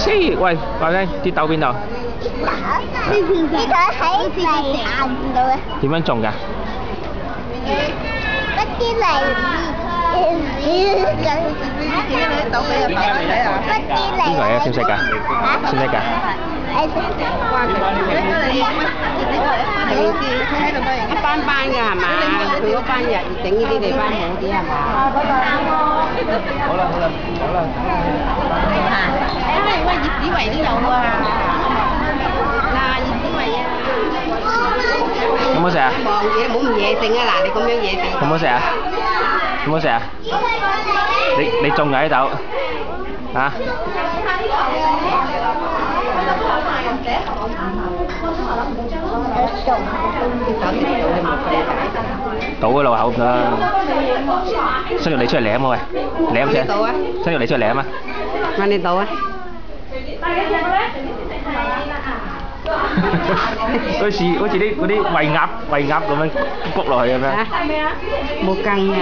黐，喂，話聽啲豆邊度？呢個喺地下度嘅。點樣種㗎？不知嚟豆俾人擺睇下。邊個嚟嘅？識唔識㗎？識唔識㗎？一班班㗎係嘛？佢嗰班人整呢啲地方好啲係嘛？好啦。喂，葉子維都有啊！嗱，葉子維啊！好唔好食啊？望嘢冇咁野性啊！嗱，你咁樣野性。好唔好食啊？好唔好食啊？你種㗎啲豆嚇？倒喺落口唔得啦，伸條脷出嚟舐啊喂，舐先，伸條脷出嚟舐啊！問你倒啊！好似啲嗰啲餵鴨咁樣谷落去咁樣。冇羹啊！